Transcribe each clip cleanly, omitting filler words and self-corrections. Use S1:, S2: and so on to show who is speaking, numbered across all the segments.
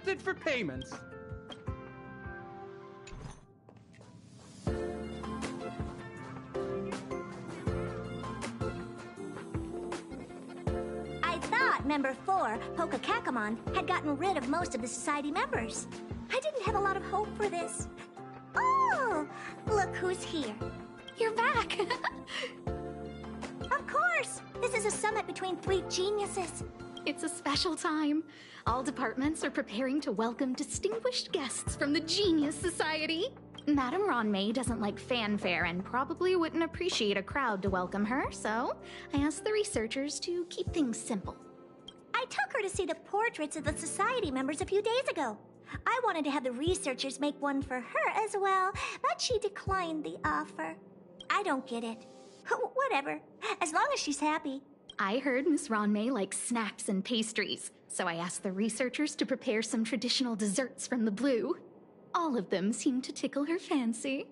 S1: accepted for payments.
S2: I thought Member 4, Pokakakamon, had gotten rid of most of the society members. I didn't have a lot of hope for this. Oh, look who's here.
S3: You're back!
S2: Of course! This is a summit between 3 geniuses.
S3: It's a special time. All departments are preparing to welcome distinguished guests from the Genius Society. Madame Ronmei doesn't like fanfare and probably wouldn't appreciate a crowd to welcome her, so I asked the researchers to keep things simple.
S2: I took her to see the portraits of the society members a few days ago. I wanted to have the researchers make one for her as well, but she declined the offer. I don't get it. Whatever, as long as she's happy.
S3: I heard Miss Ronmei likes snacks and pastries, so I asked the researchers to prepare some traditional desserts from the blue. All of them seemed to tickle her fancy.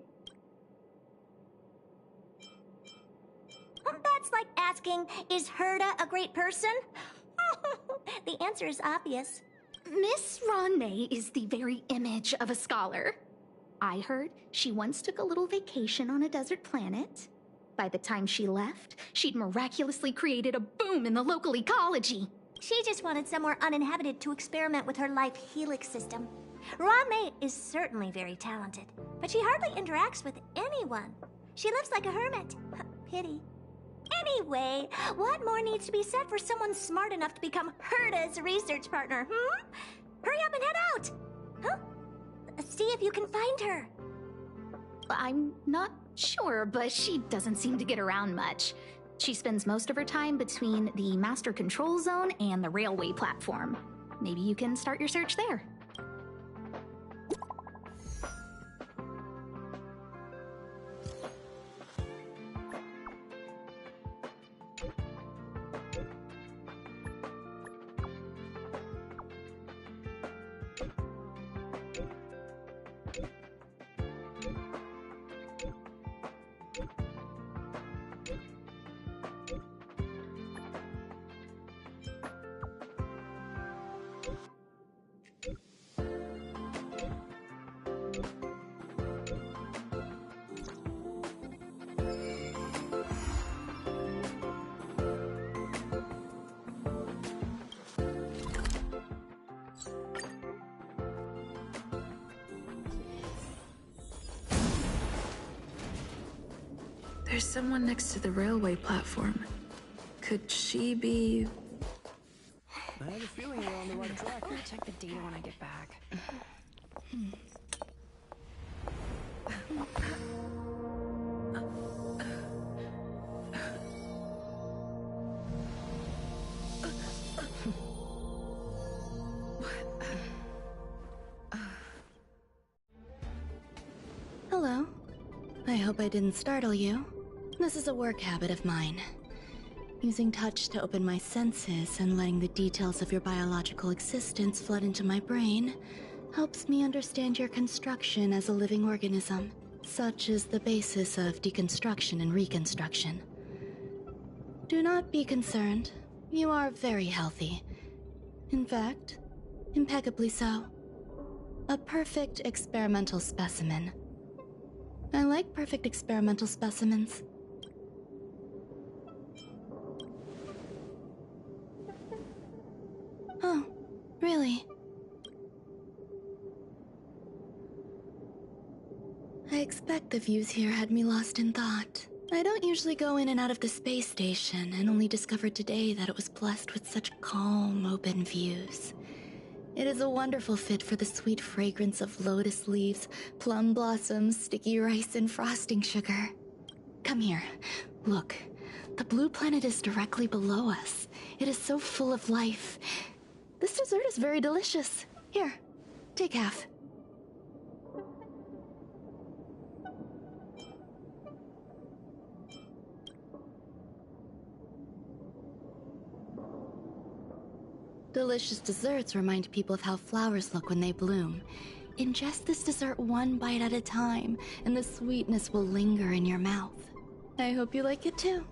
S2: That's like asking, is Herda a great person? The answer is obvious.
S3: Miss Ronmei is the very image of a scholar. I heard she once took a little vacation on a desert planet. By the time she left, she'd miraculously created a boom in the local ecology.
S2: She just wanted somewhere uninhabited to experiment with her life helix system. Ronmei is certainly very talented, but she hardly interacts with anyone. She lives like a hermit. Pity. Anyway, what more needs to be said for someone smart enough to become Herda's research partner, Hurry up and head out! Huh? See if you can find her.
S3: I'm not sure, but she doesn't seem to get around much. She spends most of her time between the master control zone and the railway platform. Maybe you can start your search there.
S4: There's someone next to the railway platform. Could she be...
S1: I have a feeling we're on the right track.
S5: I'll check the data when I get back.
S6: Hello. I hope I didn't startle you. This is a work habit of mine. Using touch to open my senses and letting the details of your biological existence flood into my brain helps me understand your construction as a living organism. Such is the basis of deconstruction and reconstruction. Do not be concerned. You are very healthy. In fact, impeccably so. A perfect experimental specimen. I like perfect experimental specimens. Oh, really? I expect the views here had me lost in thought. I don't usually go in and out of the space station, and only discovered today that it was blessed with such calm, open views. It is a wonderful fit for the sweet fragrance of lotus leaves, plum blossoms, sticky rice, and frosting sugar. Come here. Look. The blue planet is directly below us. It is so full of life. This dessert is very delicious. Here, take half. Delicious desserts remind people of how flowers look when they bloom. Ingest this dessert one bite at a time, and the sweetness will linger in your mouth. I hope you like it too.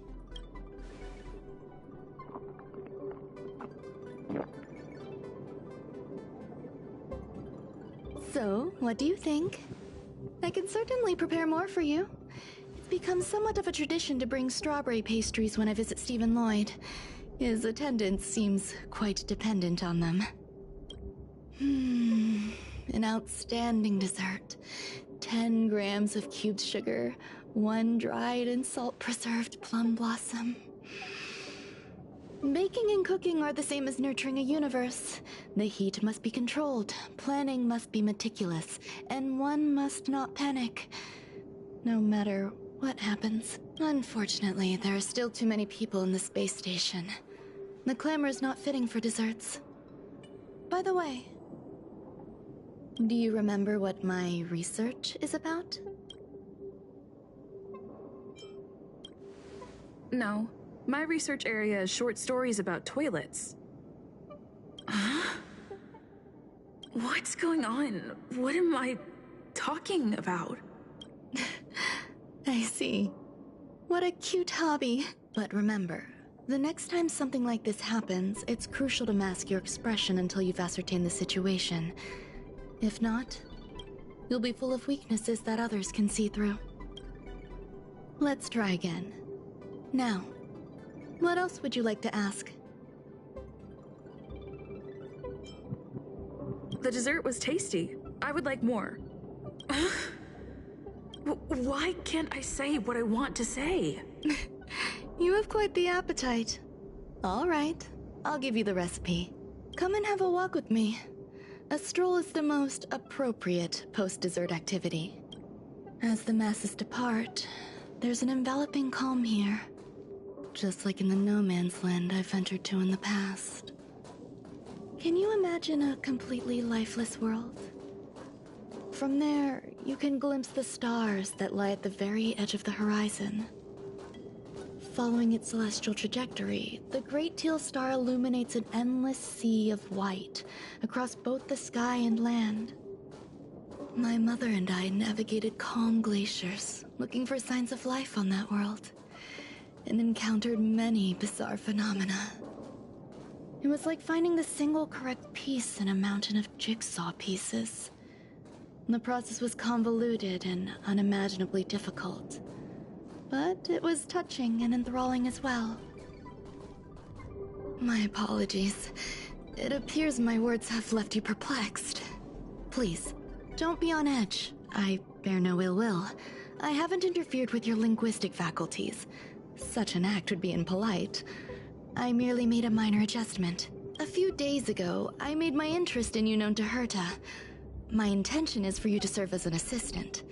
S6: So, what do you think? I can certainly prepare more for you. It's become somewhat of a tradition to bring strawberry pastries when I visit Stephen Lloyd. His attendance seems quite dependent on them. An outstanding dessert. 10 grams of cubed sugar, 1 dried and salt-preserved plum blossom. Baking and cooking are the same as nurturing a universe. The heat must be controlled, planning must be meticulous, and one must not panic, no matter what happens. Unfortunately, there are still too many people in the space station. The clamor is not fitting for desserts. By the way, do you remember what my research is about?
S4: No. My research area is short stories about toilets. Huh? What's going on? What am I talking about?
S6: I see. What a cute hobby. But remember, the next time something like this happens, it's crucial to mask your expression until you've ascertained the situation. If not, you'll be full of weaknesses that others can see through. Let's try again. Now, what else would you like to ask?
S4: The dessert was tasty. I would like more. Why can't I say what I want to say?
S6: You have quite the appetite. All right, I'll give you the recipe. Come and have a walk with me. A stroll is the most appropriate post-dessert activity. As the masses depart, there's an enveloping calm here. Just like in the no-man's land I've ventured to in the past. Can you imagine a completely lifeless world? From there, you can glimpse the stars that lie at the very edge of the horizon. Following its celestial trajectory, the Great Teal Star illuminates an endless sea of white across both the sky and land. My mother and I navigated calm glaciers, looking for signs of life on that world, and encountered many bizarre phenomena. It was like finding the single correct piece in a mountain of jigsaw pieces. The process was convoluted and unimaginably difficult. But it was touching and enthralling as well. My apologies. It appears my words have left you perplexed. Please, don't be on edge. I bear no ill will. I haven't interfered with your linguistic faculties. Such an act would be impolite. I merely made a minor adjustment. A few days ago, I made my interest in you known to Herta. My intention is for you to serve as an assistant.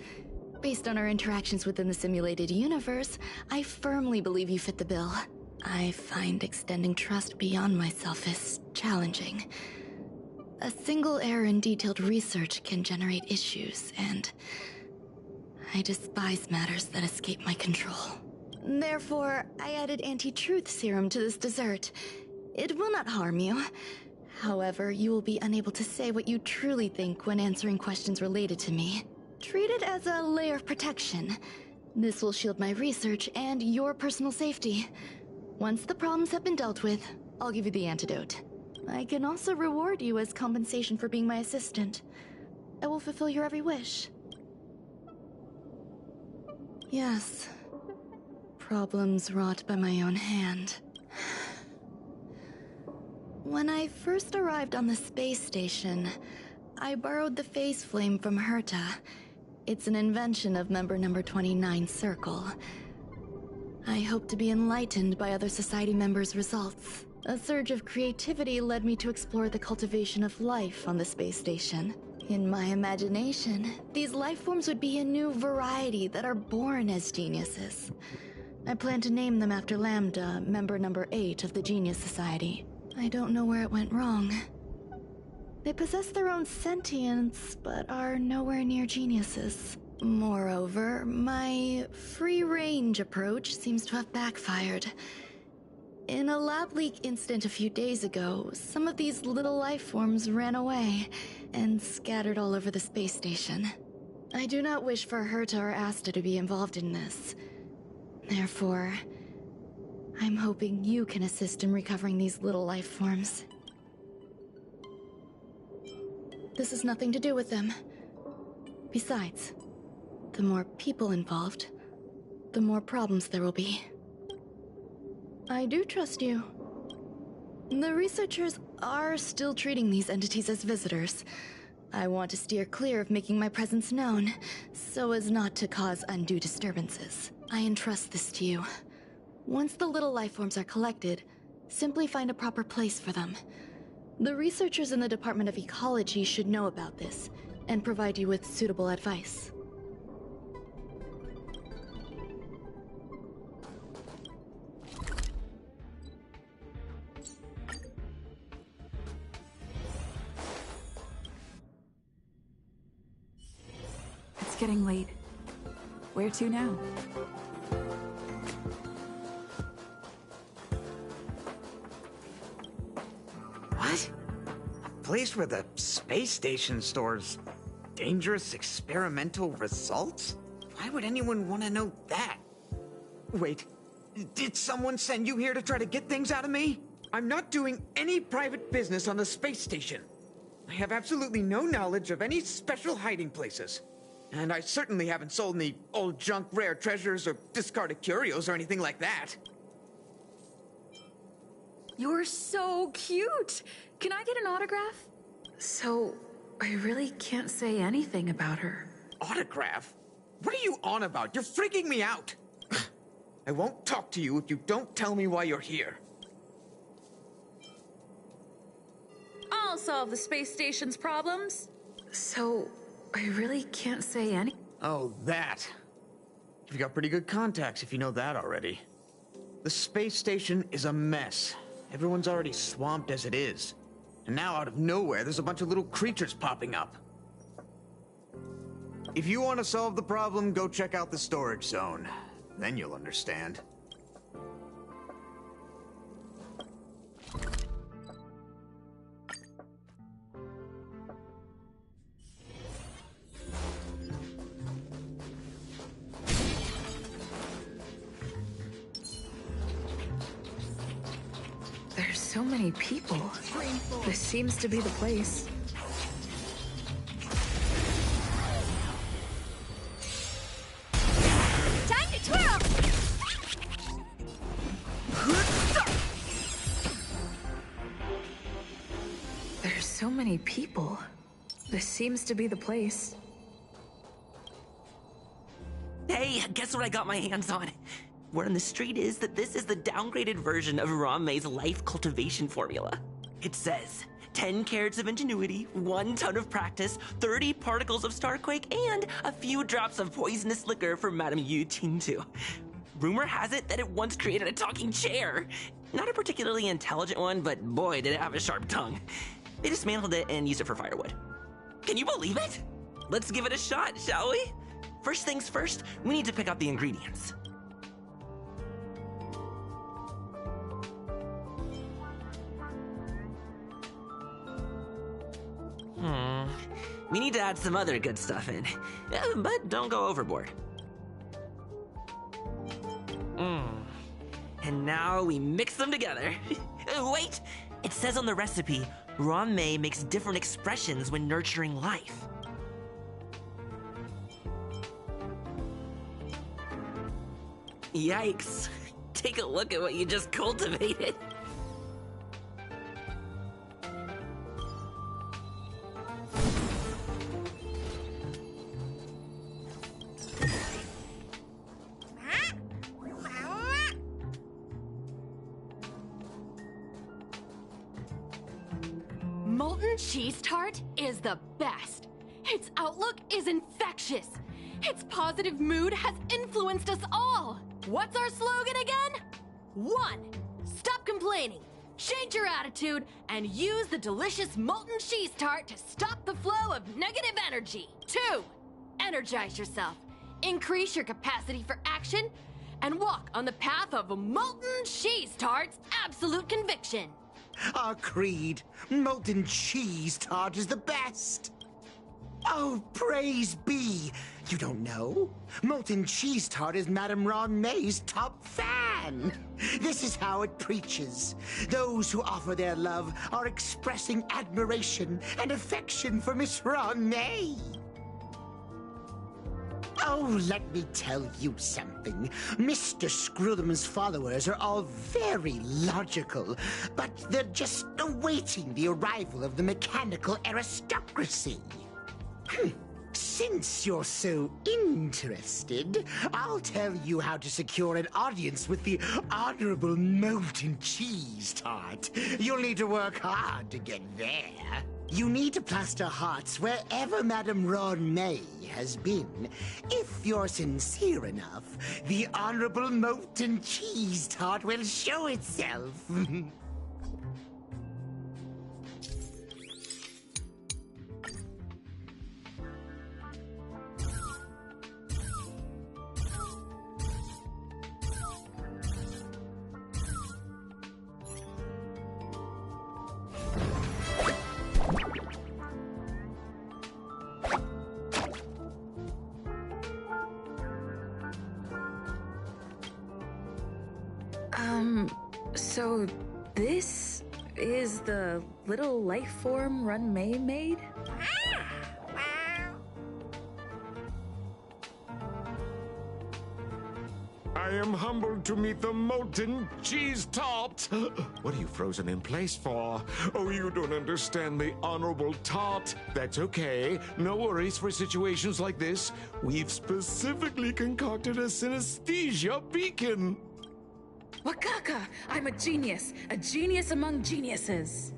S6: Based on our interactions within the simulated universe, I firmly believe you fit the bill. I find extending trust beyond myself is challenging. A single error in detailed research can generate issues, and I despise matters that escape my control. Therefore, I added anti-truth serum to this dessert. It will not harm you. However, you will be unable to say what you truly think when answering questions related to me. Treat it as a layer of protection. This will shield my research and your personal safety. Once the problems have been dealt with, I'll give you the antidote. I can also reward you as compensation for being my assistant. I will fulfill your every wish. Yes. Problems wrought by my own hand. When I first arrived on the space station, I borrowed the phase flame from Herta. It's an invention of member number 29 Circle. I hope to be enlightened by other society members' results. A surge of creativity led me to explore the cultivation of life on the space station. In my imagination, these life forms would be a new variety that are born as geniuses. I plan to name them after Lambda, member number 8 of the Genius Society. I don't know where it went wrong. They possess their own sentience, but are nowhere near geniuses. Moreover, my free-range approach seems to have backfired. In a lab leak incident a few days ago, some of these little life forms ran away and scattered all over the space station. I do not wish for Herta or Asta to be involved in this. Therefore, I'm hoping you can assist in recovering these little life forms. This has nothing to do with them. Besides, the more people involved, the more problems there will be. I do trust you. The researchers are still treating these entities as visitors. I want to steer clear of making my presence known, so as not to cause undue disturbances. I entrust this to you. Once the little life forms are collected, simply find a proper place for them. The researchers in the Department of Ecology should know about this, and provide you with suitable advice.
S5: It's getting late. Where to now?
S7: What? A place where the space station stores dangerous experimental results? Why would anyone want to know that? Wait, did someone send you here to try to get things out of me? I'm not doing any private business on the space station. I have absolutely no knowledge of any special hiding places. And I certainly haven't sold any old junk rare treasures or discarded curios or anything like that.
S4: You're so cute! Can I get an autograph? So, I really can't say anything about her.
S7: Autograph? What are you on about? You're freaking me out! I won't talk to you if you don't tell me why you're here.
S4: I'll solve the space station's problems. So, I really can't say any.
S7: Oh, that. You've got pretty good contacts if you know that already. The space station is a mess. Everyone's already swamped as it is. And now out of nowhere, there's a bunch of little creatures popping up. If you want to solve the problem, go check out the storage zone. Then you'll understand.
S4: There's so many people. This seems to be the place.
S2: Time to twirl!
S4: There's so many people. This seems to be the place.
S8: Hey, guess what I got my hands on? Word on the street is that this is the downgraded version of Ranmei's life cultivation formula. It says 10 carats of ingenuity, 1 ton of practice, 30 particles of starquake, and a few drops of poisonous liquor for Madame Yu Tintu. Rumor has it that it once created a talking chair. Not a particularly intelligent one, but boy, did it have a sharp tongue. They dismantled it and used it for firewood. Can you believe it? Let's give it a shot, shall we? First things first, we need to pick out the ingredients. We need to add some other good stuff in, but don't go overboard. And now we mix them together. Wait! It says on the recipe, Ranmei makes different expressions when nurturing life. Yikes. Take a look at what you just cultivated.
S9: Molten cheese tart is the best. Its outlook is infectious. Its positive mood has influenced us all. What's our slogan again? 1. Stop complaining. Change your attitude and use the delicious molten cheese tart to stop the flow of negative energy. 2. Energize yourself. Increase your capacity for action and walk on the path of molten cheese tart's absolute conviction.
S10: Our creed, molten cheese tart is the best. Oh, praise be. You don't know? Molten cheese tart is Madame Ranmei's top fan. This is how it preaches. Those who offer their love are expressing admiration and affection for Miss Ranmei. Oh, let me tell you something. Mr. Screwthum's followers are all very logical, but they're just awaiting the arrival of the mechanical aristocracy. Since you're so interested, I'll tell you how to secure an audience with the Honorable Molten Cheese Tart. You'll need to work hard to get there. You need to plaster hearts wherever Madame Ron May has been. If you're sincere enough, the Honorable Molten Cheese Tart will show itself.
S4: So this is the little life form Run May made?
S11: I am humbled to meet the Molten Cheese Tart. What are you frozen in place for? Oh, you don't understand the Honorable Tart. That's okay. No worries for situations like this. We've specifically concocted a synesthesia beacon.
S4: Wakaka! I'm a genius among geniuses.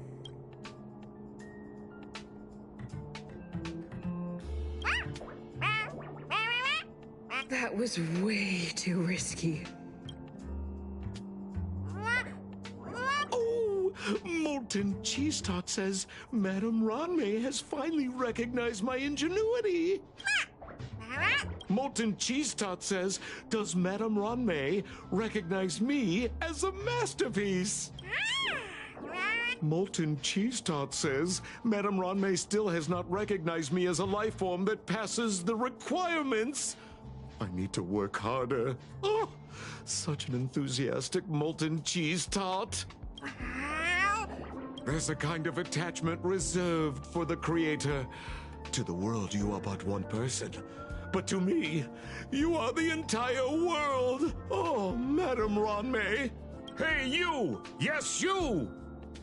S4: That was way too risky.
S11: Oh, Molten Cheese Tart says Madame Ron May has finally recognized my ingenuity. Molten Cheese Tart says, does Madame Ron May recognize me as a masterpiece? Molten Cheese Tart says, Madame Ron May still has not recognized me as a life form that passes the requirements. I need to work harder. Oh, such an enthusiastic Molten Cheese Tart. There's a kind of attachment reserved for the creator. To the world, you are but one person. But to me, you are the entire world. Oh, Madame Ron May. Hey, you! Yes, you!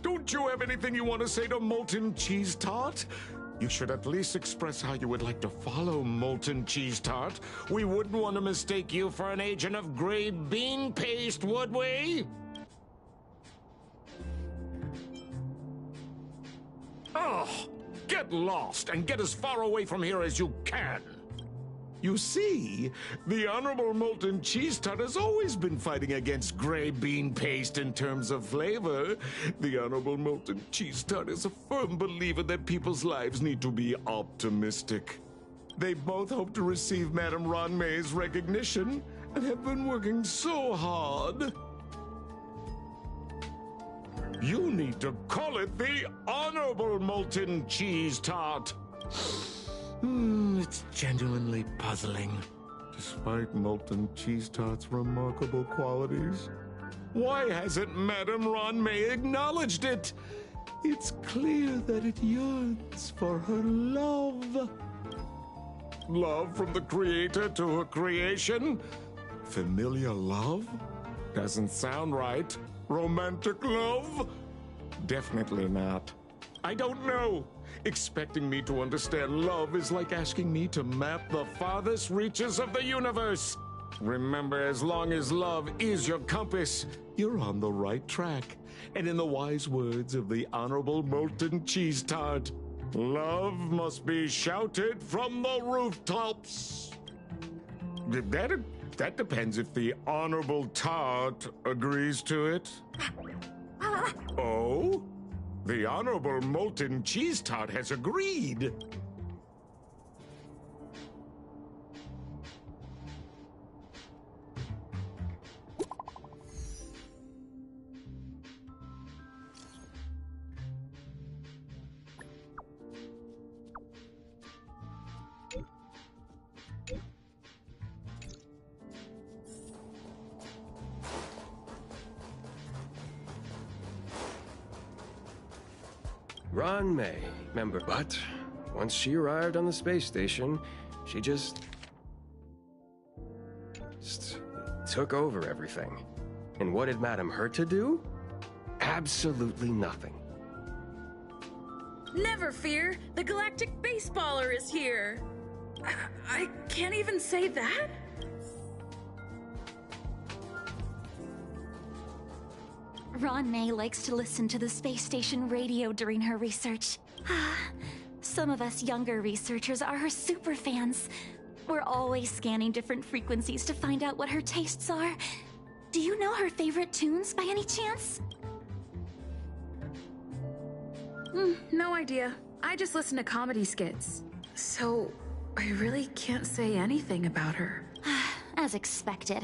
S11: Don't you have anything you want to say to Molten Cheese Tart? You should at least express how you would like to follow Molten Cheese Tart. We wouldn't want to mistake you for an agent of gray bean paste, would we? Oh, get lost and get as far away from here as you can. You see, the Honorable Molten Cheese Tart has always been fighting against gray bean paste in terms of flavor. The Honorable Molten Cheese Tart is a firm believer that people's lives need to be optimistic. They both hope to receive Madame Ron May's recognition and have been working so hard. You need to call it the Honorable Molten Cheese Tart. It's genuinely puzzling. Despite Molten Cheese Tart's remarkable qualities, why hasn't Madame Ron May acknowledged it? It's clear that it yearns for her love. Love from the creator to her creation? Familiar love? Doesn't sound right. Romantic love? Definitely not. I don't know. Expecting me to understand love is like asking me to map the farthest reaches of the universe. Remember, as long as love is your compass, you're on the right track. And in the wise words of the Honorable Molten Cheese Tart, love must be shouted from the rooftops. That depends if the Honorable Tart agrees to it. Oh? The Honorable Molten Cheese Tart has agreed.
S12: Ron May, member, but once she arrived on the space station, she just just took over everything. And what did Madame Herta do? Absolutely nothing.
S4: Never fear, the galactic baseballer is here. I can't even say that?
S3: Ron May likes to listen to the space station radio during her research. Some of us younger researchers are her super fans. We're always scanning different frequencies to find out what her tastes are. Do you know her favorite tunes by any chance?
S4: No idea. I just listen to comedy skits. So, I really can't say anything about her.
S3: As expected.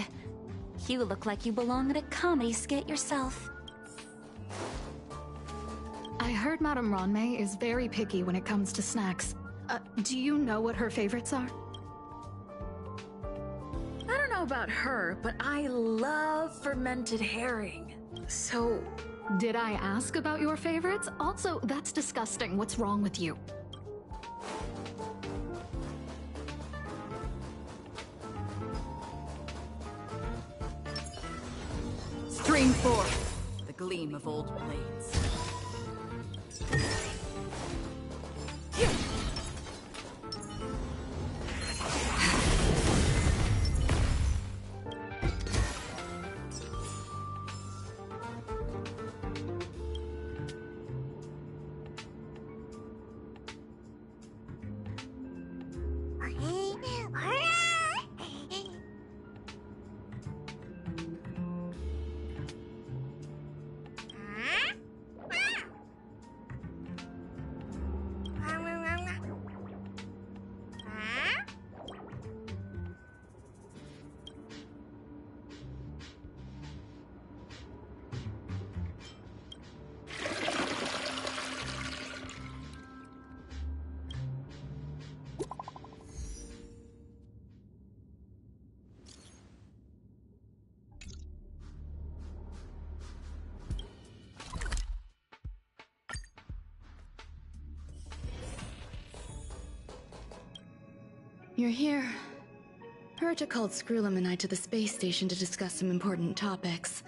S3: You look like you belong in a comedy skit yourself. I heard Madame Ronmei is very picky when it comes to snacks. Do you know what her favorites are?
S4: I don't know about her, but I love fermented herring. So...
S3: Did I ask about your favorites? Also, that's disgusting. What's wrong with you?
S5: Stream forth the gleam of old blades.
S6: You're here. Herta called Screwlum and I to the space station to discuss some important topics.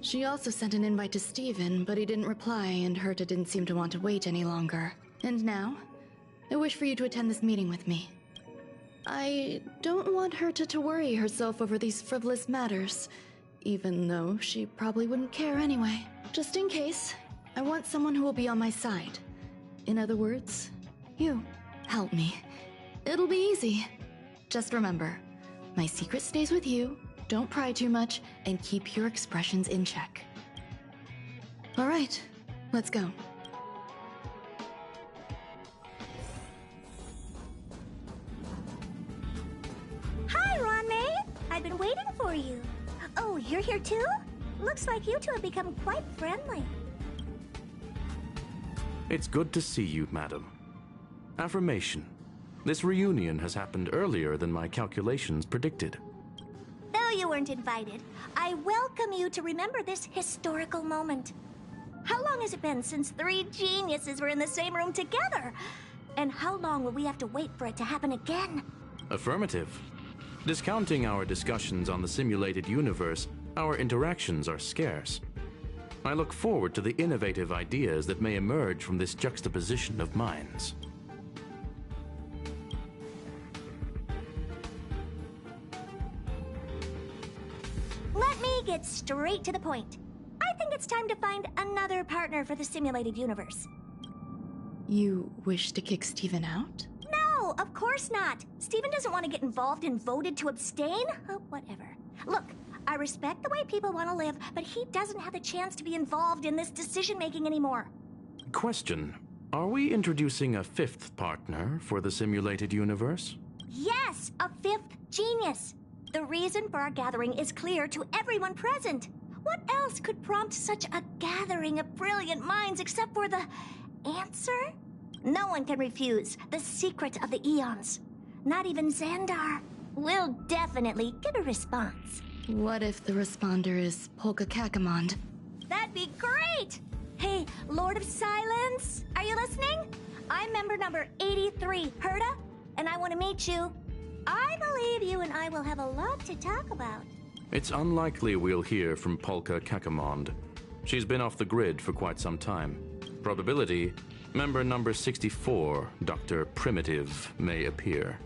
S6: She also sent an invite to Steven, but he didn't reply, and Herta didn't seem to want to wait any longer. And now, I wish for you to attend this meeting with me. I don't want Herta to worry herself over these frivolous matters, even though she probably wouldn't care anyway. Just in case, I want someone who will be on my side. In other words, you. Help me. It'll be easy. Just remember, my secret stays with you, don't pry too much, and keep your expressions in check. Alright, let's go.
S2: Hi, Ronmei! I've been waiting for you. Oh, you're here too? Looks like you two have become quite friendly.
S13: It's good to see you, madam. Affirmation. This reunion has happened earlier than my calculations predicted.
S2: Though you weren't invited, I welcome you to remember this historical moment. How long has it been since 3 geniuses were in the same room together? And how long will we have to wait for it to happen again?
S13: Affirmative. Discounting our discussions on the simulated universe, our interactions are scarce. I look forward to the innovative ideas that may emerge from this juxtaposition of minds.
S2: Let me get straight to the point. I think it's time to find another partner for the simulated universe.
S6: You wish to kick Steven out?
S2: No, of course not. Steven doesn't want to get involved and voted to abstain. Whatever. Look, I respect the way people want to live, but he doesn't have the chance to be involved in this decision-making anymore.
S13: Question. Are we introducing a 5th partner for the simulated universe?
S2: Yes, a 5th genius. The reason for our gathering is clear to everyone present. What else could prompt such a gathering of brilliant minds except for the answer? No one can refuse the secret of the eons. Not even Xandar. We'll definitely get a response.
S6: What if the responder is Polka Kakamond?
S2: That'd be great! Hey, Lord of Silence, are you listening? I'm member number 83, Herta, and I want to meet you. I believe you and I will have a lot to talk about.
S13: It's unlikely we'll hear from Polka Kakamond. She's been off the grid for quite some time. Probability, member number 64, Dr. Primitive, may appear.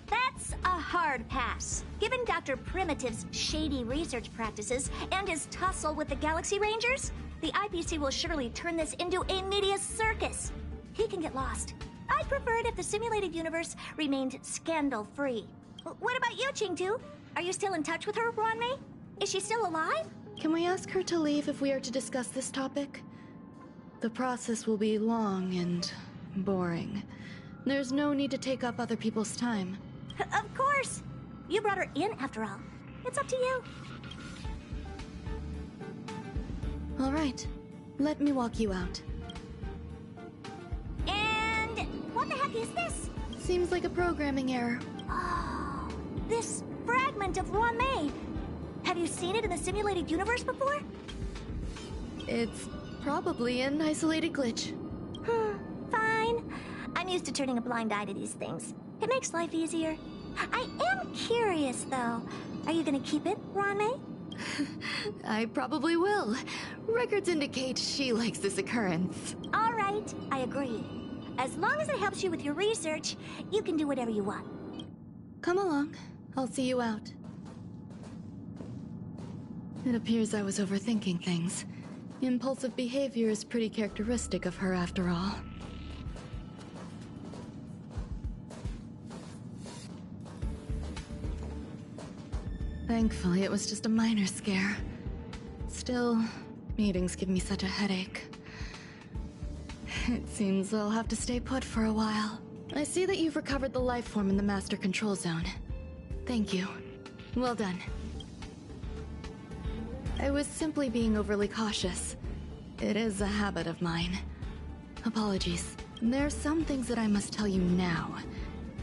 S2: That's a hard pass. Given Dr. Primitive's shady research practices and his tussle with the Galaxy Rangers, the IPC will surely turn this into a media circus. He can get lost. I'd prefer it if the simulated universe remained scandal-free. What about you, Ching-Tu? Are you still in touch with her, Ronmei? Is she still alive?
S6: Can we ask her to leave if we are to discuss this topic? The process will be long and boring. There's no need to take up other people's time.
S2: Of course! You brought her in, after all. It's up to you.
S6: All right. Let me walk you out.
S2: And what the heck is this?
S6: Seems like a programming error.
S2: Oh, this fragment of Ronmei. Have you seen it in the simulated universe before?
S6: It's probably an isolated glitch.
S2: Fine. I'm used to turning a blind eye to these things. It makes life easier. I am curious, though. Are you gonna keep it, Ronmei?
S6: I probably will. Records indicate she likes this occurrence.
S2: All right, I agree. As long as it helps you with your research, you can do whatever you want.
S6: Come along. I'll see you out. It appears I was overthinking things. Impulsive behavior is pretty characteristic of her, after all. Thankfully, it was just a minor scare. Still, meetings give me such a headache. It seems I'll have to stay put for a while. I see that you've recovered the life form in the Master Control Zone. Thank you. Well done. I was simply being overly cautious. It is a habit of mine. Apologies. There's some things that I must tell you now.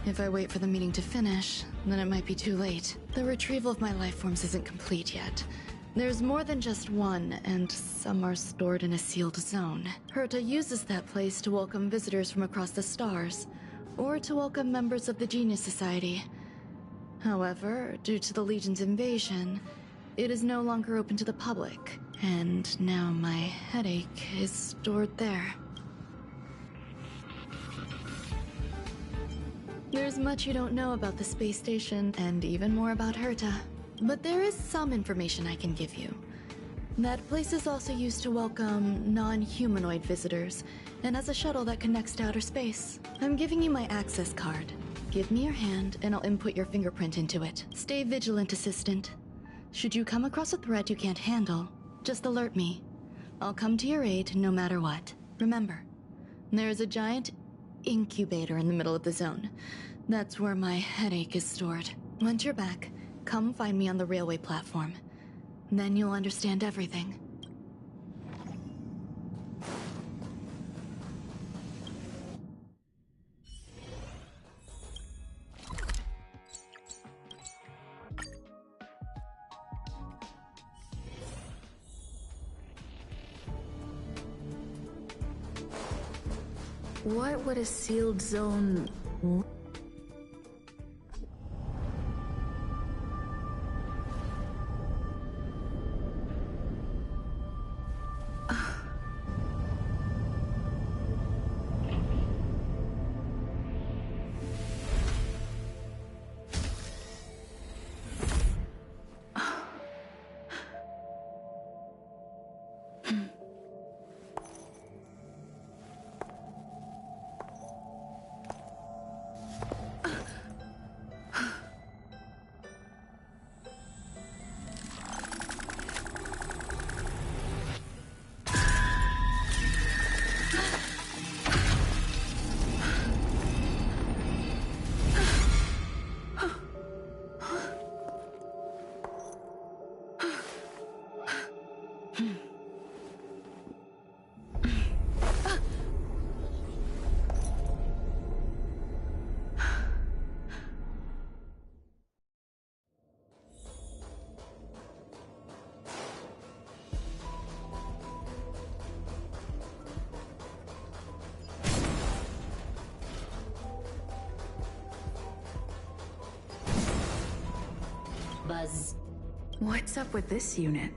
S6: If I wait for the meeting to finish, then it might be too late. The retrieval of my life forms isn't complete yet. There's more than just one, and some are stored in a sealed zone. Herta uses that place to welcome visitors from across the stars, or to welcome members of the Genius Society. However, due to the Legion's invasion, it is no longer open to the public, and now my headache is stored there. There's much you don't know about the space station, and even more about Herta. But there is some information I can give you. That place is also used to welcome non-humanoid visitors, and as a shuttle that connects to outer space. I'm giving you my access card. Give me your hand, and I'll input your fingerprint into it. Stay vigilant, Assistant. Should you come across a threat you can't handle, just alert me. I'll come to your aid no matter what. Remember, there is a giant incubator in the middle of the zone. That's where my headache is stored. Once you're back, come find me on the railway platform. Then you'll understand everything.
S4: What would a sealed zone...
S14: Buzz.
S4: What's up with this unit?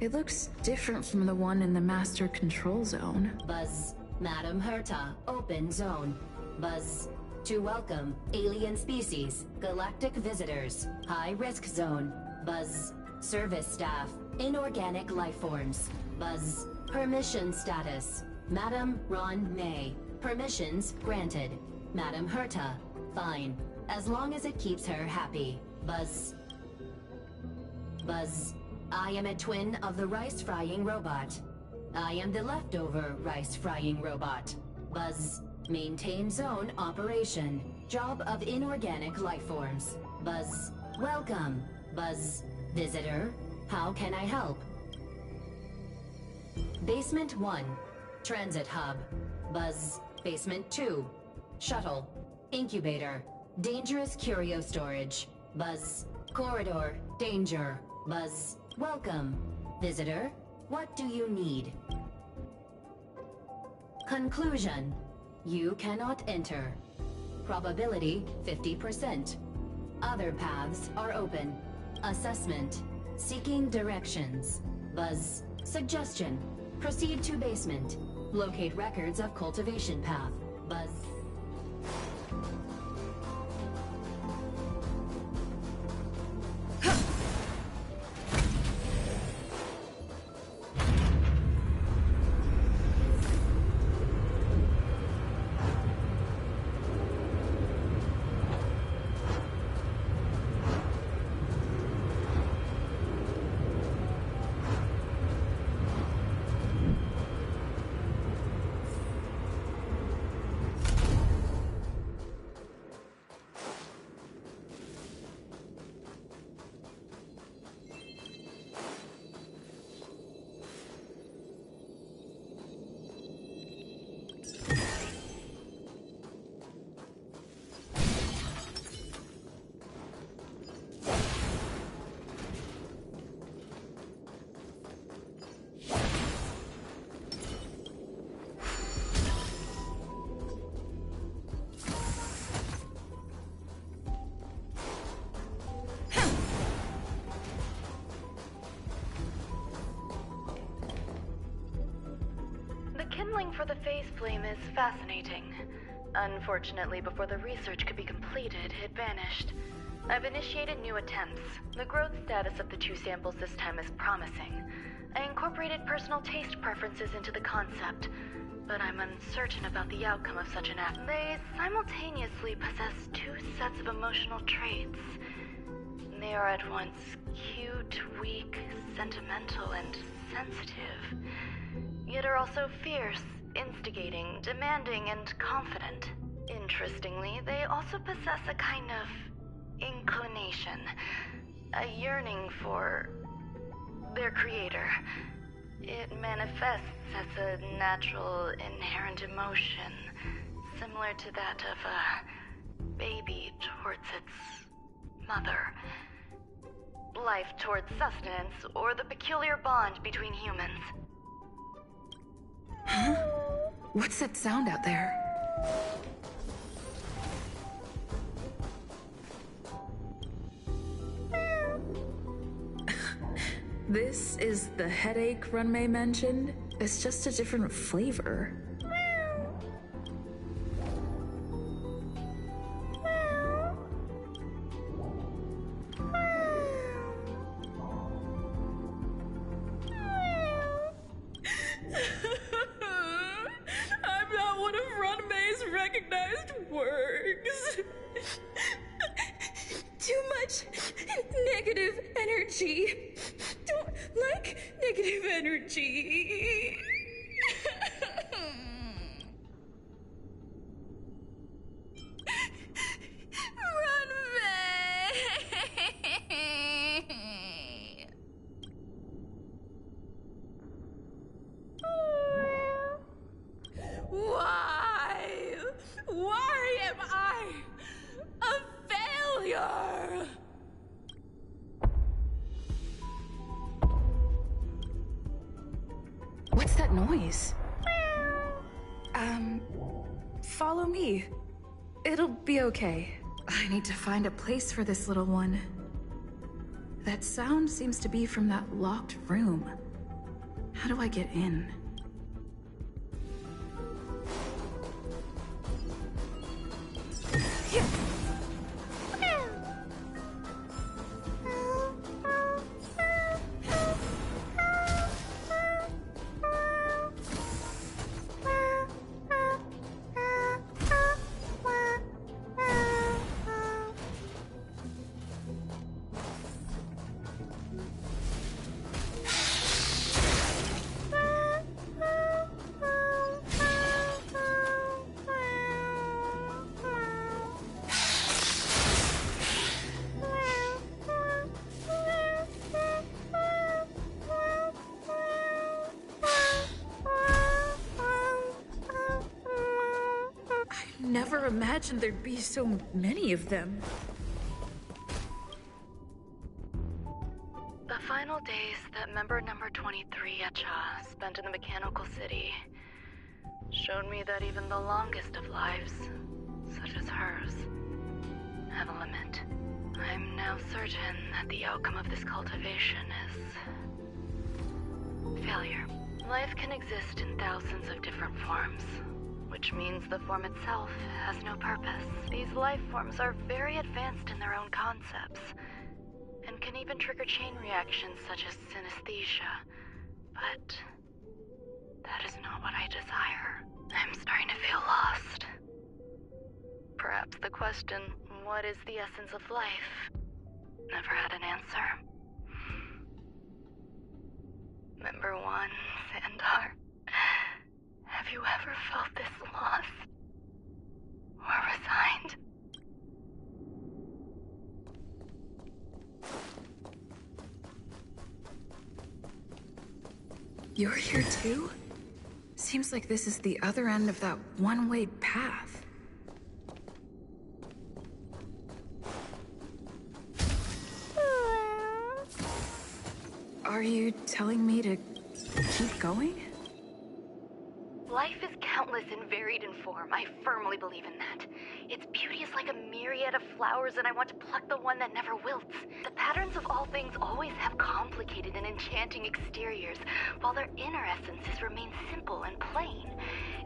S4: It looks different from the one in the Master Control Zone.
S14: Buzz. Madam Herta, open zone. Buzz. To welcome alien species, galactic visitors, high risk zone. Buzz. Service staff, inorganic life forms. Buzz. Permission status. Madam Ron May. Permissions granted. Madam Herta. Fine. As long as it keeps her happy. Buzz. Buzz. I am a twin of the rice-frying robot. I am the leftover rice-frying robot. Buzz. Maintain zone operation. Job of inorganic life forms. Buzz. Welcome. Buzz. Visitor. How can I help? Basement 1. Transit hub. Buzz. Basement 2. Shuttle. Incubator. Dangerous curio storage. Buzz. Corridor. Danger. Buzz. Welcome. Visitor. What do you need? Conclusion. You cannot enter. Probability 50%. Other paths are open. Assessment. Seeking directions. Buzz. Suggestion. Proceed to basement. Locate records of cultivation path. Buzz.
S15: Kindling for the phase flame is fascinating. Unfortunately, before the research could be completed, it vanished. I've initiated new attempts. The growth status of the 2 samples this time is promising. I incorporated personal taste preferences into the concept, but I'm uncertain about the outcome of such an act. They simultaneously possess 2 sets of emotional traits. They are at once cute, weak, sentimental, and sensitive, yet are also fierce, instigating, demanding, and confident. Interestingly, they also possess a kind of inclination, a yearning for their creator. It manifests as a natural, inherent emotion, similar to that of a baby towards its mother. Life towards sustenance, or the peculiar bond between humans.
S4: Huh? What's that sound out there? This is the headache Runmei mentioned. It's just a different flavor.
S9: I'm not one of Runmei's recognized works. Too much negative energy. Don't like negative energy. Why? Why am I a failure?
S4: What's that noise? Follow me. It'll be okay. I need to find a place for this little one. That sound seems to be from that locked room. How do I get in? Never imagined there'd be so many of them.
S15: The final days that member number 23 Echa spent in the mechanical city showed me that even the longest of lives, such as hers, have a limit. I'm now certain that the outcome of this cultivation is failure. Life can exist in thousands of different forms, which means the form itself has no purpose. These life forms are very advanced in their own concepts, and can even trigger chain reactions such as synesthesia. But that is not what I desire. I'm starting to feel lost. Perhaps the question, what is the essence of life, never had an answer. Member 1, Sandar. Have you ever felt this lost? Or resigned?
S4: You're here too? Seems like this is the other end of that one-way path. Are you telling me to keep going?
S15: Life is countless and varied in form. I firmly believe in that. Its beauty is like a myriad of flowers, and I want to pluck the one that never wilts. The patterns of all things always have complicated and enchanting exteriors, while their inner essences remain simple and plain.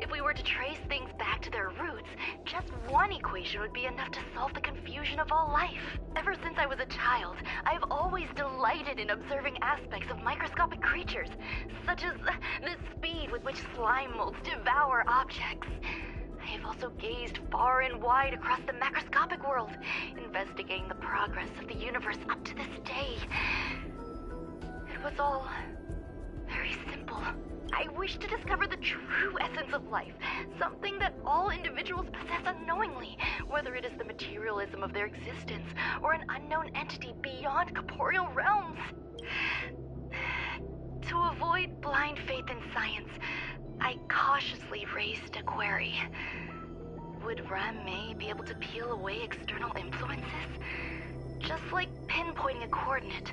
S15: If we were to trace things back to their roots, just one equation would be enough to solve the confusion of all life. Ever since I was a child, I have always delighted in observing aspects of microscopic creatures, such as the speed with which slime molds devour objects. I have also gazed far and wide across the macroscopic world, investigating the progress of the universe up to this day. It was all very simple. I wish to discover the true essence of life, something that all individuals possess unknowingly, whether it is the materialism of their existence or an unknown entity beyond corporeal realms. To avoid blind faith in science, I cautiously raised a query. Would Ran-Mei be able to peel away external influences? Just like pinpointing a coordinate,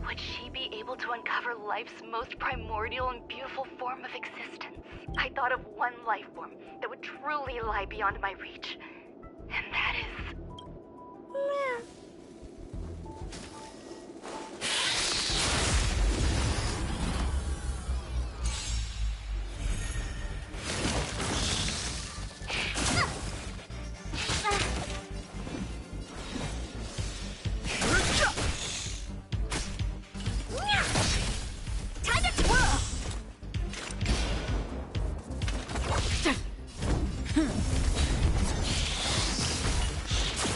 S15: would she be able to uncover life's most primordial and beautiful form of existence? I thought of one life form that would truly lie beyond my reach, and that is...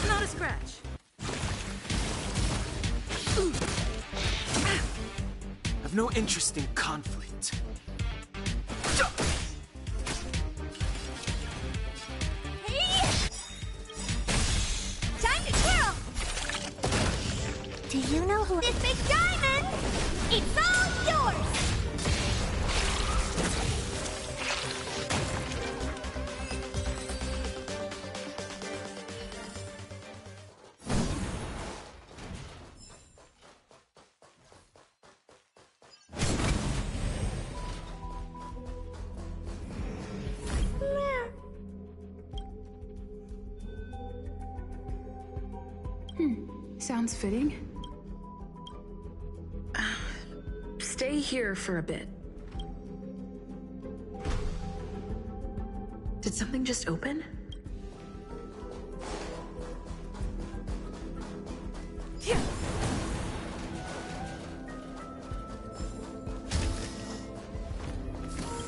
S4: Not a scratch.
S16: I've no interest in conflict.
S2: Time to twirl! Do you know who this big diamond? It's all yours!
S4: Sounds fitting. stay here for a bit. Did something just open?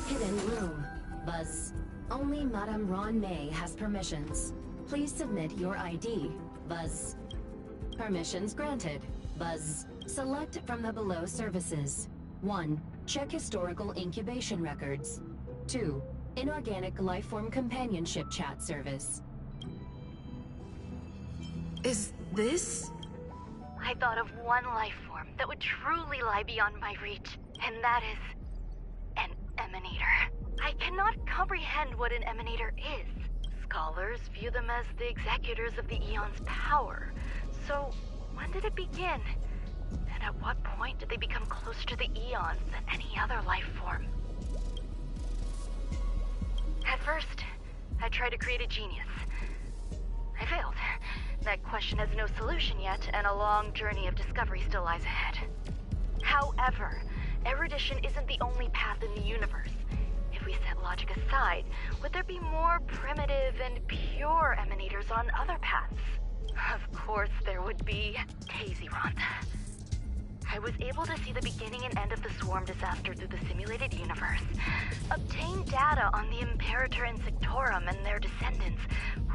S14: Hidden room. Buzz. Only Madame Ron May has permissions. Please submit your ID. Buzz. Permissions granted. Buzz. Select from the below services. 1. Check historical incubation records. 2. Inorganic lifeform companionship chat service.
S4: Is this?
S15: I thought of one life form that would truly lie beyond my reach, and that is an emanator. I cannot comprehend what an emanator is. Scholars view them as the executors of the Eon's power. So, when did it begin? And at what point did they become closer to the Eons than any other life form? At first, I tried to create a genius. I failed. That question has no solution yet, and a long journey of discovery still lies ahead. However, erudition isn't the only path in the universe. If we set logic aside, would there be more primitive and pure emanators on other paths? Of course there would be. Daisy Ronda. I was able to see the beginning and end of the swarm disaster through the simulated universe, obtain data on the Imperator and Sectorum and their descendants,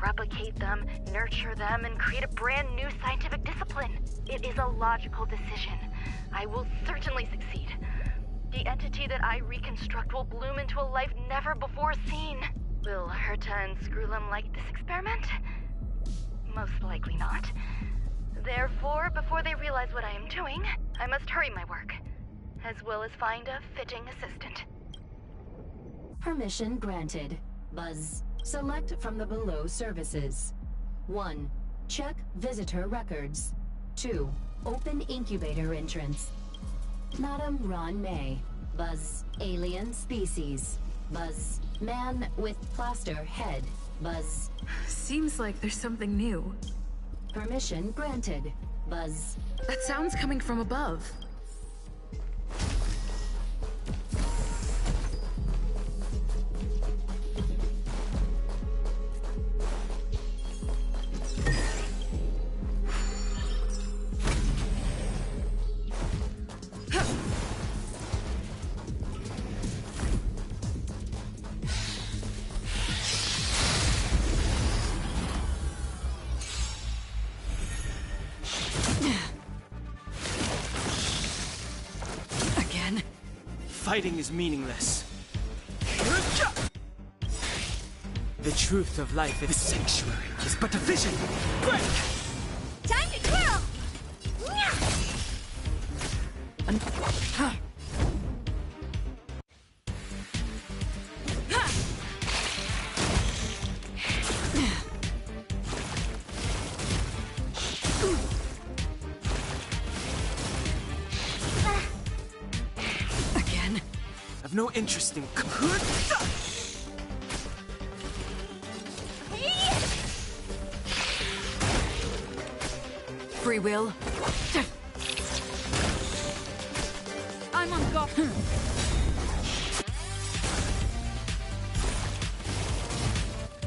S15: replicate them, nurture them, and create a brand new scientific discipline. It is a logical decision. I will certainly succeed. The entity that I reconstruct will bloom into a life never before seen. Will Herta and Screwlum like this experiment? Most likely not. Therefore, before they realize what I am doing, I must hurry my work, as well as find a fitting assistant.
S14: Permission granted. Buzz. Select from the below services. 1. Check visitor records. 2. Open incubator entrance. Madame Ron May. Buzz. Alien species. Buzz. Man with plaster head. Buzz.
S4: Seems like there's something new.
S14: Permission granted. Buzz.
S4: That sound's coming from above.
S16: Fighting is meaningless. The truth of life in the sanctuary is but a vision. Break!
S2: Time to twirl!
S16: I've no interest in.
S5: Free will. I'm on go.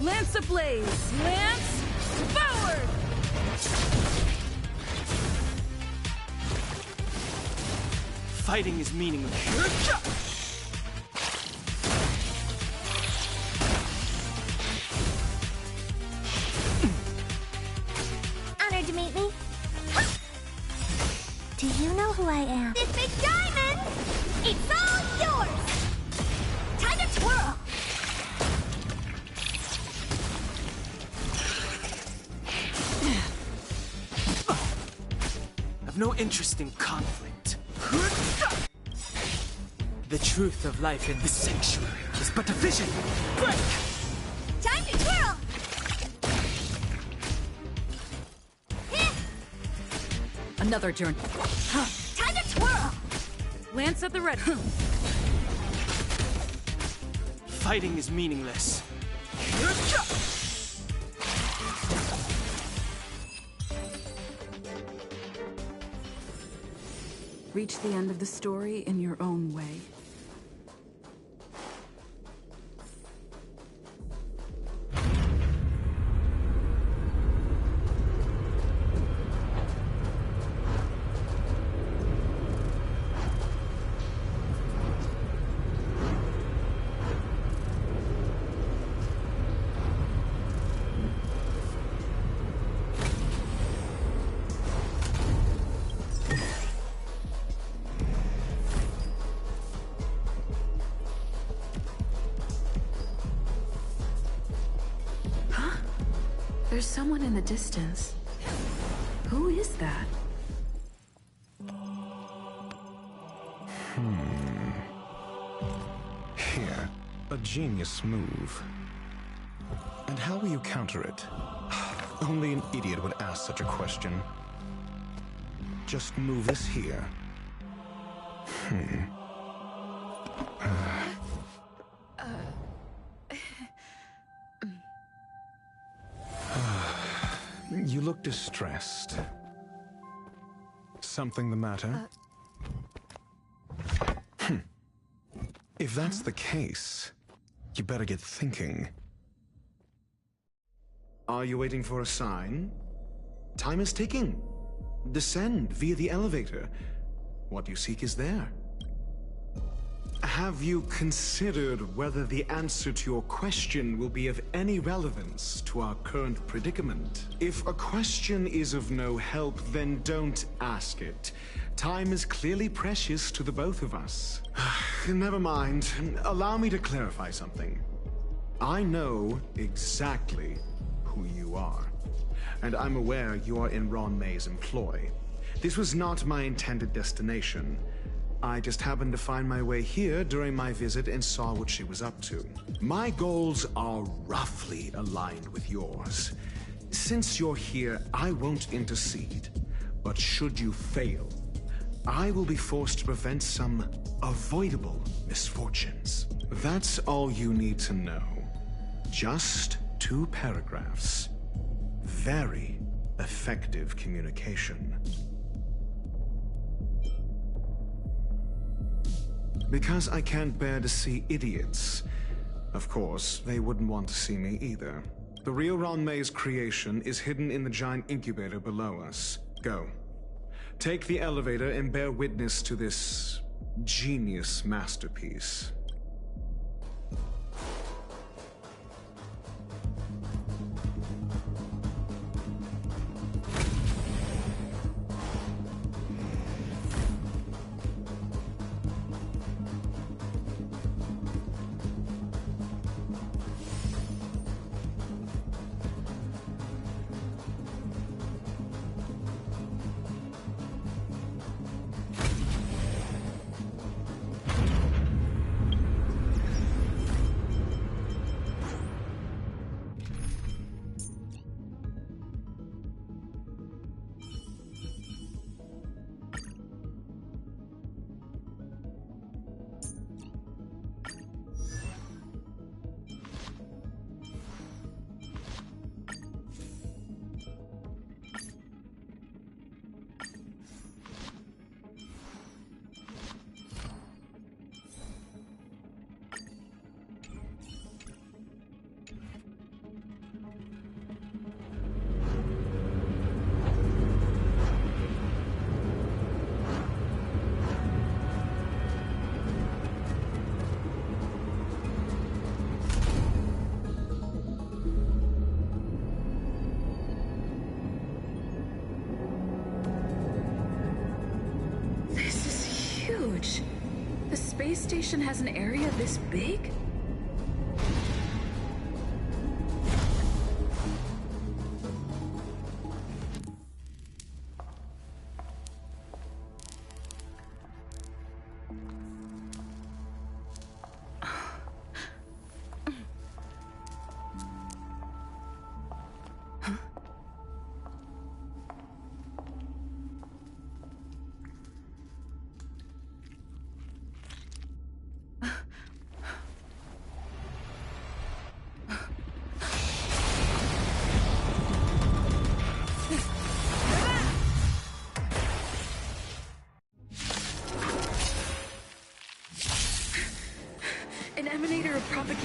S5: Lance ablaze! Lance forward!
S16: Fighting is meaningless.
S2: Honored to meet me. Do you know who I am? This big diamond! It's all yours! Time to twirl!
S16: I've no interest in conflict. The truth of life in the sanctuary is but a vision. Break!
S2: Time to twirl!
S5: Another turn.
S2: Time to twirl!
S5: Lance at the ready.
S16: Fighting is meaningless.
S5: Reach the end of the story in your own way. There's someone in the distance. Who is that?
S17: Here, a genius move. And how will you counter it? Only an idiot would ask such a question. Just move this here. You look distressed. Something the matter? If that's the case, you better get thinking.
S10: Are you waiting for a sign? Time is ticking. Descend via the elevator. What you seek is there. Have you considered whether the answer to your question will be of any relevance to our current predicament? If a question is of no help, then don't ask it. Time is clearly precious to the both of us. Never mind. Allow me to clarify something. I know exactly who you are, and I'm aware you are in Ron May's employ. This was not my intended destination. I just happened to find my way here during my visit and saw what she was up to. My goals are roughly aligned with yours. Since you're here, I won't intercede. But should you fail, I will be forced to prevent some avoidable misfortunes. That's all you need to know. Just 2 paragraphs. Very effective communication. Because I can't bear to see idiots. Of course, they wouldn't want to see me either. The real Ron May's creation is hidden in the giant incubator below us. Go. Take the elevator and bear witness to this genius masterpiece.
S4: The space station has an area this big?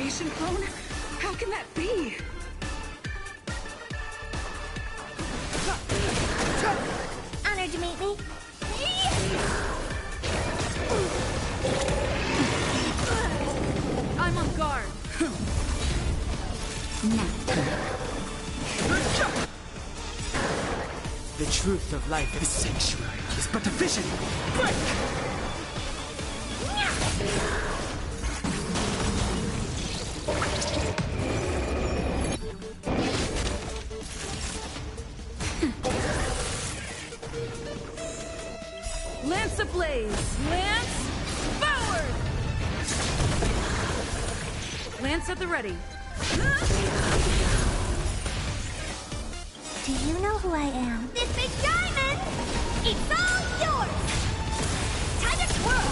S4: Foundation clone? How can that be?
S2: Honored to meet me.
S4: I'm on guard.
S16: The truth of life in this sanctuary is but a vision. Break!
S4: Lance ablaze! Lance forward! Lance at the ready.
S2: Do you know who I am? This big diamond! It's all yours! Time to twirl!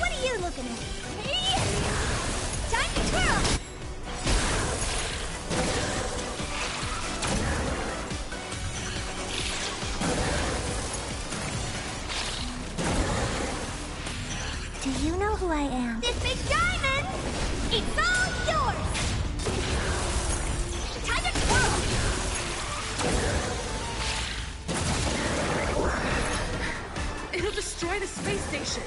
S2: What are you looking at? Time to twirl! Do you know who I am? This big diamond! It's all yours! Time to twirl!
S4: It'll destroy the space station.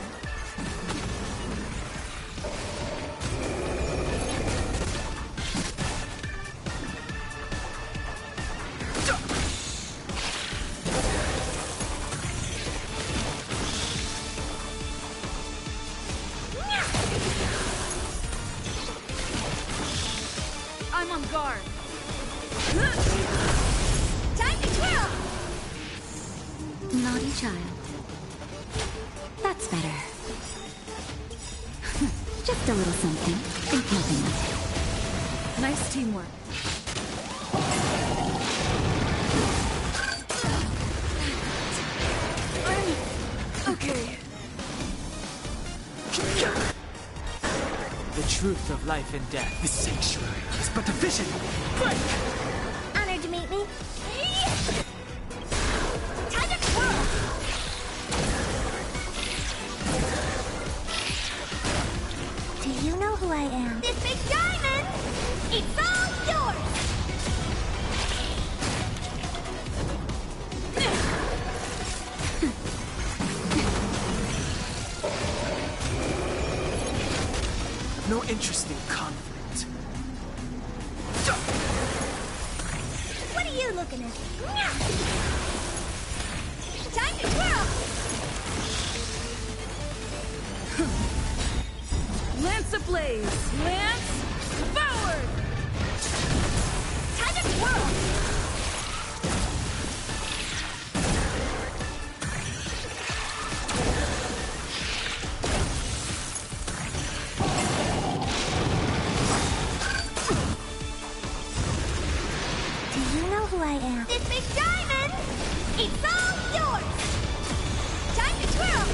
S4: I'm on guard.
S2: Time to twirl!
S3: Naughty child. That's better. Just a little something. Think nothing of it.
S4: Nice teamwork. Okay.
S16: The truth of life and death. This sanctuary is but a vision. Break!
S2: Honored to meet me. Time to twirl! Do you know who I am? This big diamond! It's all yours!
S16: No interest in conflict.
S2: What are you looking at? Time to twirl!
S4: Lance ablaze! Lance forward!
S2: Time to twirl! Do you know who I am? This big diamond! It's all yours! Time to twirl!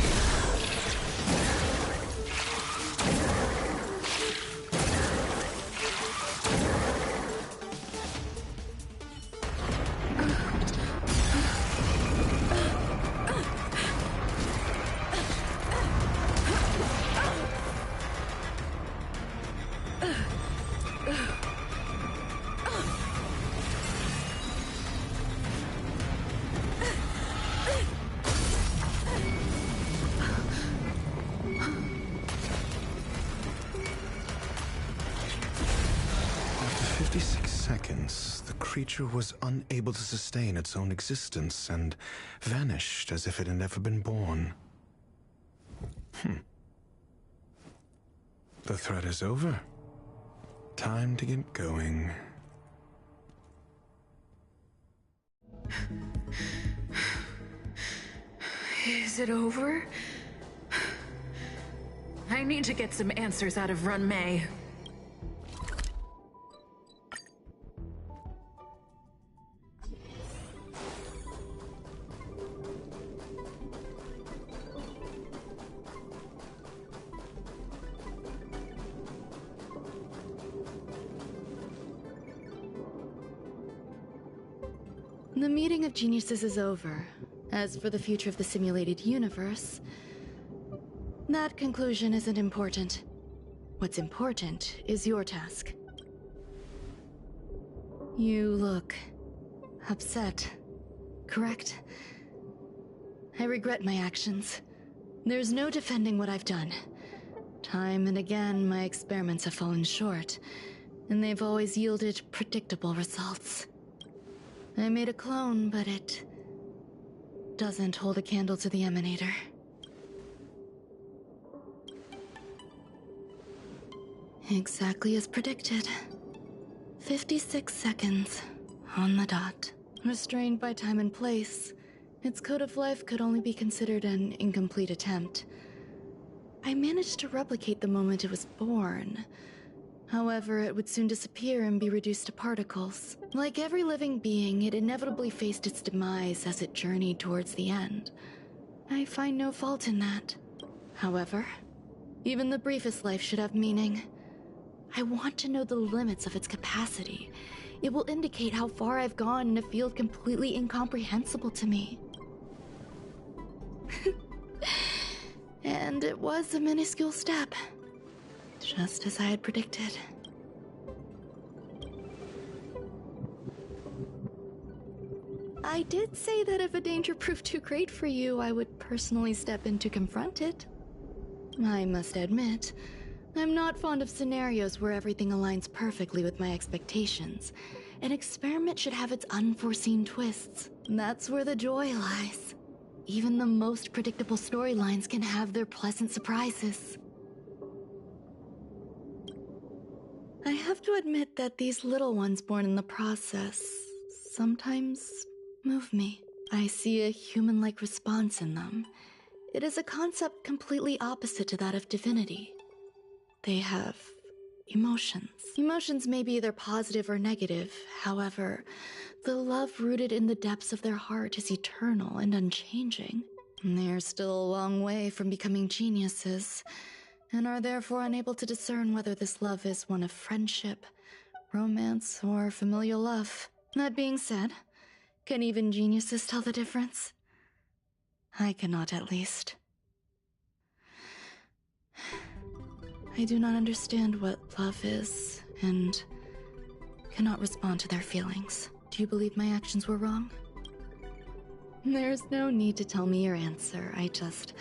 S17: After 56 seconds, the creature was unable to sustain its own existence and vanished as if it had never been born. The threat is over. Time to get going.
S4: Is it over? I need to get some answers out of Run May.
S6: The meeting of geniuses is over. As for the future of the simulated universe, that conclusion isn't important. What's important is your task. You look upset, correct? I regret my actions. There's no defending what I've done. Time and again, my experiments have fallen short, and they've always yielded predictable results. I made a clone, but it doesn't hold a candle to the emanator. Exactly as predicted. 56 seconds, on the dot. Restrained by time and place, its code of life could only be considered an incomplete attempt. I managed to replicate the moment it was born. However, it would soon disappear and be reduced to particles. Like every living being, it inevitably faced its demise as it journeyed towards the end. I find no fault in that. However, even the briefest life should have meaning. I want to know the limits of its capacity. It will indicate how far I've gone in a field completely incomprehensible to me. And it was a minuscule step, just as I had predicted. I did say that if a danger proved too great for you, I would personally step in to confront it. I must admit, I'm not fond of scenarios where everything aligns perfectly with my expectations. An experiment should have its unforeseen twists. That's where the joy lies. Even the most predictable storylines can have their pleasant surprises. I have to admit that these little ones born in the process sometimes move me. I see a human-like response in them. It is a concept completely opposite to that of divinity. They have emotions. Emotions may be either positive or negative. However, the love rooted in the depths of their heart is eternal and unchanging. They're still a long way from becoming geniuses, and are therefore unable to discern whether this love is one of friendship, romance, or familial love. That being said, can even geniuses tell the difference? I cannot, at least. I do not understand what love is, and cannot respond to their feelings. Do you believe my actions were wrong? There's no need to tell me your answer. I just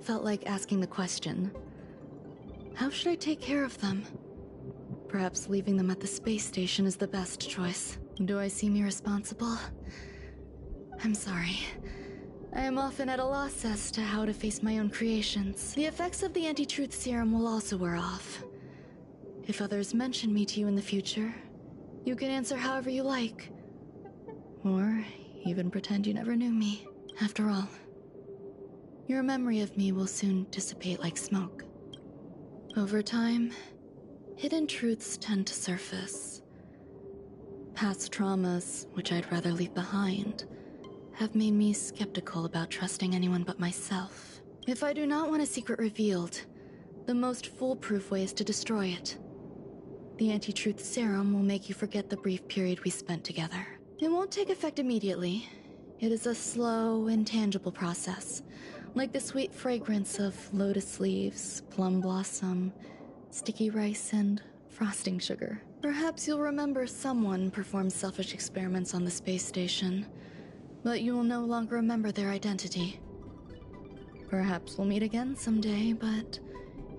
S6: felt like asking the question. How should I take care of them? Perhaps leaving them at the space station is the best choice. Do I seem irresponsible? I'm sorry. I am often at a loss as to how to face my own creations. The effects of the anti-truth serum will also wear off. If others mention me to you in the future, you can answer however you like. Or even pretend you never knew me. After all, your memory of me will soon dissipate like smoke. Over time, hidden truths tend to surface. Past traumas, which I'd rather leave behind, have made me skeptical about trusting anyone but myself. If I do not want a secret revealed, the most foolproof way is to destroy it. The anti-truth serum will make you forget the brief period we spent together. It won't take effect immediately. It is a slow, intangible process, like the sweet fragrance of lotus leaves, plum blossom, sticky rice, and frosting sugar. Perhaps you'll remember someone performed selfish experiments on the space station, but you will no longer remember their identity. Perhaps we'll meet again someday, but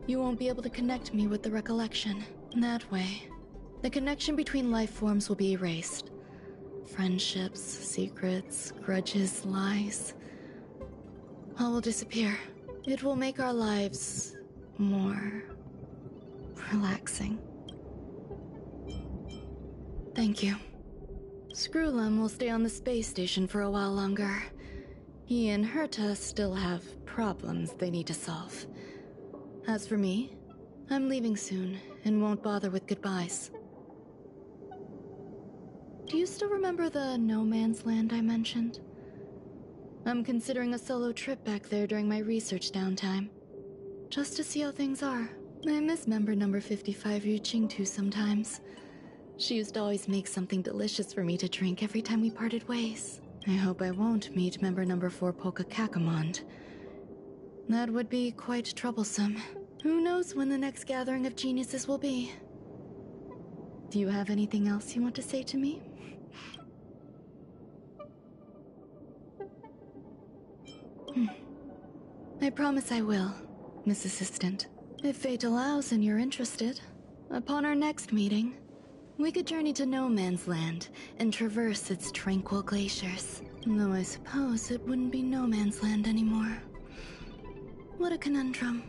S6: you won't be able to connect me with the recollection. That way, the connection between life forms will be erased. Friendships, secrets, grudges, lies, all will disappear. It will make our lives more relaxing. Thank you. Screwlum will stay on the space station for a while longer. He and Herta still have problems they need to solve. As for me, I'm leaving soon and won't bother with goodbyes. Do you still remember the no man's land I mentioned? I'm considering a solo trip back there during my research downtime, just to see how things are. I miss member number 55 Yu Qingtu sometimes. She used to always make something delicious for me to drink every time we parted ways. I hope I won't meet member number 4 Polka Kakamond. That would be quite troublesome. Who knows when the next gathering of geniuses will be? Do you have anything else you want to say to me? I promise I will, Miss Assistant. If fate allows and you're interested, upon our next meeting, we could journey to No Man's Land and traverse its tranquil glaciers. Though I suppose it wouldn't be No Man's Land anymore. What a conundrum.